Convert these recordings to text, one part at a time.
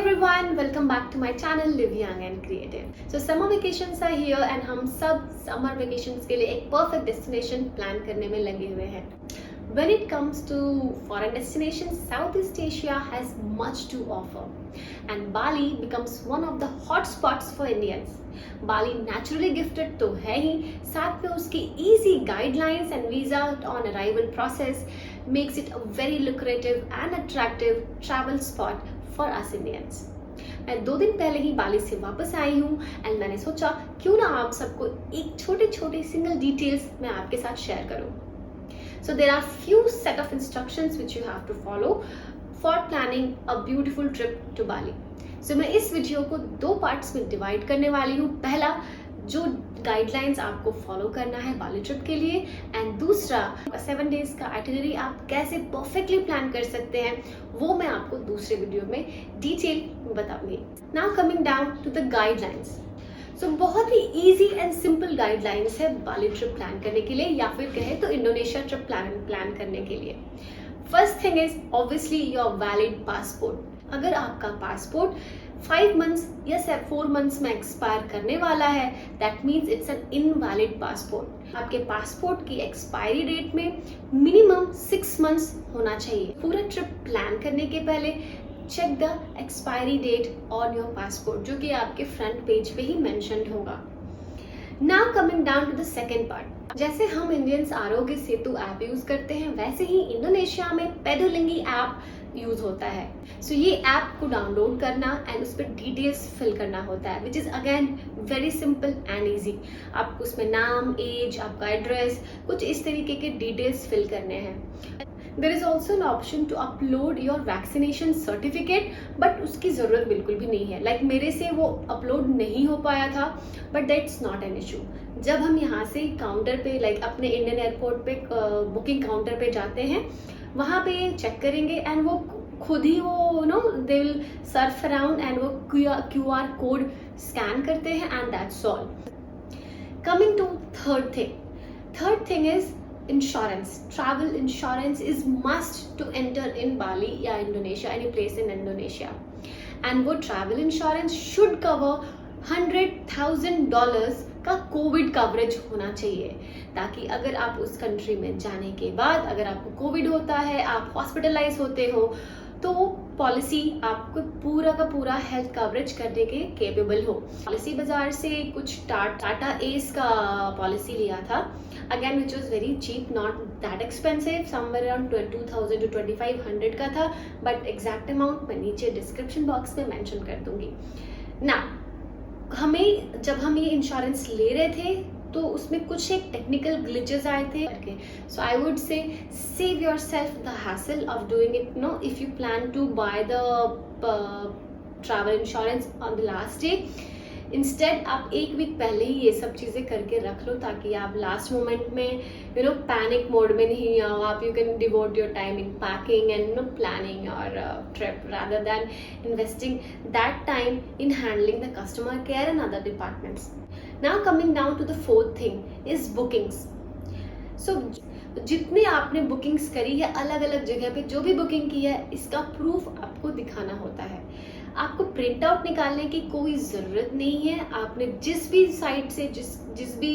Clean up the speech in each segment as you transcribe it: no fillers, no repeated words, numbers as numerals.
everyone, welcome back to my channel Live Young and Creative. So summer vacations are here and हम सब summer vacations के लिए एक perfect destination plan करने में लगे हुए हैं. When it comes to foreign destinations, Southeast Asia has much to offer and Bali becomes one of the hot spots for Indians. Bali naturally gifted तो है ही, साथ में उसकी easy guidelines and visa on arrival process makes it a very lucrative and attractive travel spot for us Indians. मैं 2 दिन पहले ही बाली से वापस आई हूँ एंड मैंने सोचा क्यों ना आप सबको एक छोटे सिंगल डिटेल्स मैं आपके साथ शेयर करूँ. So there are few set of instructions which you have to follow for planning a beautiful trip to Bali. So मैं इस वीडियो को 2 पार्ट्स में डिवाइड करने वाली हूँ. पहला जो गाइडलाइंस आपको फॉलो करना है बाली ट्रिप के लिए एंड दूसरा 7 डेज का आइटिनरी आप कैसे परफेक्टली प्लान कर सकते हैं वो मैं आपको दूसरे वीडियो में डिटेल बताऊंगी. Now coming down to the guidelines. So बहुत ही इजी एंड सिंपल गाइडलाइंस है बाली ट्रिप प्लान करने के लिए या फिर कहे तो इंडोनेशिया ट्रिप प्लान करने के लिए. First thing is obviously your valid passport. अगर आपका पासपोर्ट 5 मंथ्स या 4 मंथ्स में एक्सपायर करने वाला है that means it's an invalid passport. आपके पासपोर्ट की एक्सपायरी डेट में मिनिमम 6 मंथ्स होना चाहिए. पूरा ट्रिप प्लान करने के पहले check the expiry date on your passport जो कि आपके फ्रंट पेज पे ही मेंशन्ड होगा. Now coming down to the second part. जैसे हम Indians Aarogya Setu app use करते हैं वैसे ही इंडोनेशिया में पेडोलिंगी ऐप यूज होता है. सो ये ऐप को डाउनलोड करना एंड उस पर डिटेल्स फिल करना होता है which is again very simple and easy. आपको उसमें नाम, एज, आपका एड्रेस, कुछ इस तरीके के डिटेल्स फिल करने हैं. There is also an option to upload your vaccination certificate but उसकी ज़रूरत बिल्कुल भी नहीं है. लाइक मेरे से वो अपलोड नहीं हो पाया था but that's not an issue. जब हम यहाँ से काउंटर पे लाइक अपने इंडियन एयरपोर्ट पे बुकिंग काउंटर पे जाते हैं वहाँ पे चेक करेंगे एंड वो खुद ही वो they will surf around and वो QR कोड स्कैन करते हैं and that's all. Coming to third thing is insurance. Travel insurance is must to enter in Bali या Indonesia, any place in Indonesia. And वो travel insurance should cover $100,000 का Covid coverage होना चाहिए ताकि अगर आप उस कंट्री में जाने के बाद अगर आपको कोविड होता है, आप हॉस्पिटलाइज होते हो तो वो पॉलिसी आपको पूरा का पूरा हेल्थ कवरेज करने के केपेबल हो. पॉलिसी बाजार से कुछ टाटा एस का पॉलिसी लिया था again which was very cheap, not that expensive, somewhere around 2,000 to 2,500 का था बट एग्जैक्ट अमाउंट मैं नीचे डिस्क्रिप्शन बॉक्स में मेंशन कर दूंगी. ना हमें जब हम ये इंश्योरेंस ले रहे थे तो उसमें कुछ एक टेक्निकल ग्लिचेस आए थे. So I would say save yourself the hassle of doing it no if you plan to buy the travel insurance on the last day. Instead आप 1 वीक पहले ही ये सब चीज़ें करके रख लो ताकि आप लास्ट मोमेंट में पैनिक मोड में नहीं आओ. आप you can devote your time in packing and planning और trip rather than investing that time in handling the customer care and other departments. Now coming down to the fourth thing is bookings. So जितने आपने bookings करी है अलग अलग जगह पे जो भी बुकिंग की है इसका प्रूफ आपको दिखाना होता है. आपको प्रिंट आउट निकालने की कोई ज़रूरत नहीं है. आपने जिस भी साइट से जिस भी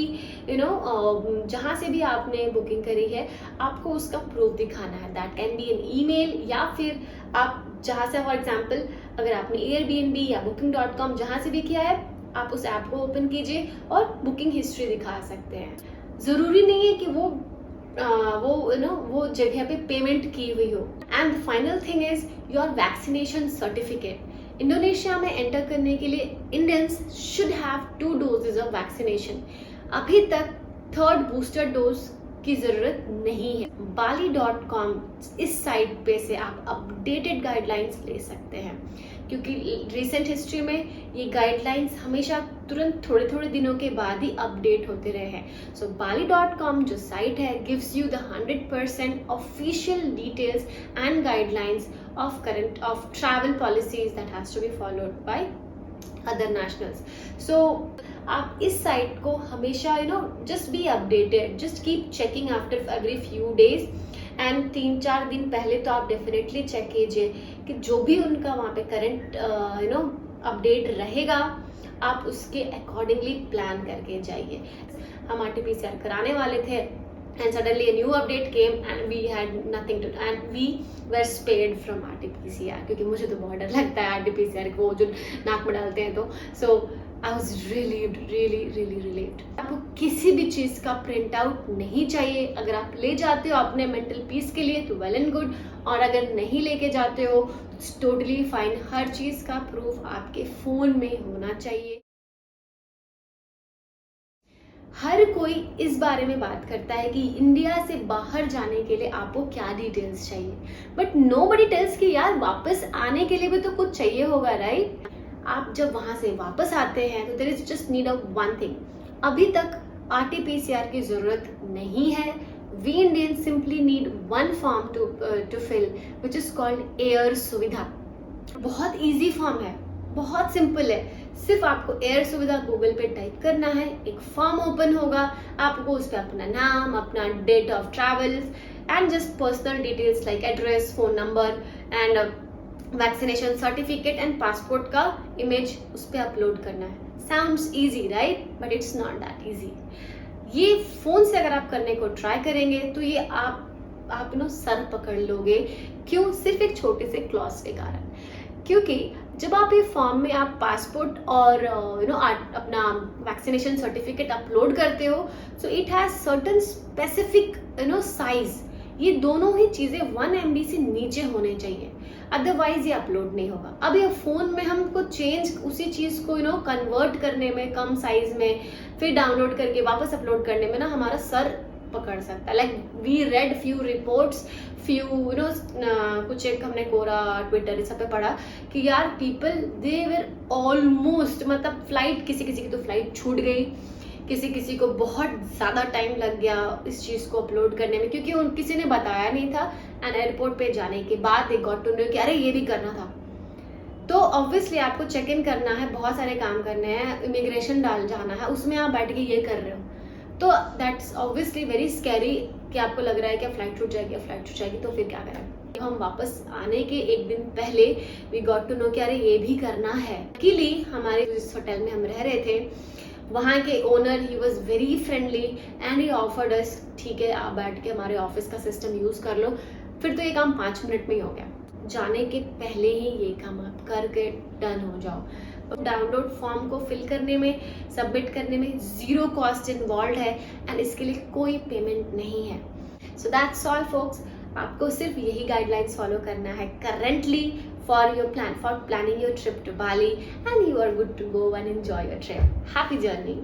जहाँ से भी आपने बुकिंग करी है आपको उसका प्रूफ दिखाना है. That can be an email या फिर आप जहाँ से फॉर एग्जाम्पल अगर आपने Airbnb या booking.com जहाँ से भी किया है आप उस ऐप को ओपन कीजिए और बुकिंग हिस्ट्री दिखा सकते हैं. ज़रूरी नहीं है कि वो जगह पे पेमेंट की हुई हो. And the final thing is your vaccination certificate. Indonesia में एंटर करने के लिए Indians should have 2 doses of vaccination. अभी तक 3rd बूस्टर डोज की ज़रूरत नहीं है. Bali.com इस साइट पे से आप अपडेटेड गाइडलाइंस ले सकते हैं क्योंकि रिसेंट हिस्ट्री में ये गाइडलाइंस हमेशा तुरंत थोड़े दिनों के बाद ही अपडेट होते रहे हैं. सो Bali.com जो साइट है gives you the 100% official details and guidelines of travel policies that has to be followed by other nationals. So आप इस साइट को हमेशा just be updated, just keep checking after every few days and 3-4 दिन पहले तो आप definitely check कीजिए कि जो भी उनका वहाँ पे करंट अपडेट रहेगा, आप उसके अकॉर्डिंगली प्लान करके जाइए। हम RT-PCR कराने वाले थे and suddenly a new update came and we had nothing to do and we were spared from RT-PCR, क्योंकि मुझे तो बहुत डर लगता है RT-PCR को, जो नाक में डालते हैं तो so I was really relieved। आपको किसी भी चीज़ का प्रिंट आउट नहीं चाहिए। अगर आप ले जाते हो अपने मेंटल पीस के लिए तो वेल एंड गुड, और अगर नहीं लेके जाते हो टोटली फाइन। हर चीज़ का प्रूफ आपके फ़ोन में होना चाहिए। हर कोई इस बारे में बात करता है कि इंडिया से बाहर जाने के लिए आपको क्या डिटेल्स चाहिए, बट नोबडी टेल्स कि यार वापस आने के लिए भी तो कुछ चाहिए होगा, राइट? आप जब वहां से वापस आते हैं तो there is just need of one thing. अभी तक RT-PCR की जरूरत नहीं है। We Indian simply need one form to fill which is called Air Suvidha. बहुत इजी फॉर्म है, बहुत सिंपल है। सिर्फ आपको एयर सुविधा गूगल पे टाइप करना है, एक फॉर्म ओपन होगा, आपको उस पर अपना नाम, अपना date of travels and just personal details like address, phone number and vaccination certificate and passport का इमेज उस पर अपलोड करना है। Sounds easy right, but it's not that easy. ये फोन से अगर आप करने को ट्राई करेंगे तो ये आप सर पकड़ लोगे। क्यों? सिर्फ एक छोटे से क्लॉज के कारण। क्योंकि जब आप ये फॉर्म में आप पासपोर्ट और अपना वैक्सीनेशन सर्टिफिकेट अपलोड करते हो, so it has certain specific size. ये दोनों ही चीजें 1 MB से नीचे होने चाहिए, अदरवाइज ये अपलोड नहीं होगा। अब ये फोन में हमको चेंज उसी चीज को कन्वर्ट करने में, कम साइज में, फिर डाउनलोड करके वापस अपलोड करने में ना हमारा सर पकड़ सकता है। Like we read few reports, few कुछ एक हमने कोरा ट्विटर सब पे पढ़ा कि यार पीपल दे वर ऑलमोस्ट, मतलब फ्लाइट किसी की तो फ्लाइट छूट गई, किसी को बहुत ज़्यादा टाइम लग गया इस चीज़ को अपलोड करने में, क्योंकि किसी ने बताया नहीं था। एंड एयरपोर्ट पे जाने के बाद दे गॉट टू नो कि अरे ये भी करना था। तो ऑब्वियसली आपको चेक इन करना है, बहुत सारे काम करने हैं, इमिग्रेशन डाल जाना है, उसमें आप बैठ के ये कर रहे हो, तो दैट्स ऑब्वियसली वेरी स्कैरी कि आपको लग रहा है कि फ्लाइट छूट जाएगी तो फिर क्या करें। हम वापस आने के एक दिन पहले वी गॉट टू नो कि अरे ये भी करना है। लकीली हमारे जिस होटल में हम रह रहे थे वहाँ के owner he was very friendly and he offered us, ठीक है आप बैठ के हमारे ऑफिस का सिस्टम यूज कर लो। फिर तो ये काम 5 मिनट में ही हो गया। जाने के पहले ही ये काम आप करके डन हो जाओ। डाउनलोड फॉर्म को फिल करने में, सबमिट करने में 0 कॉस्ट इन्वॉल्व है एंड इसके लिए कोई पेमेंट नहीं है। So that's all folks. आपको सिर्फ यही गाइडलाइंस फॉलो करना है currently for your planning your trip to Bali and you are good to go and enjoy your trip. Happy journey.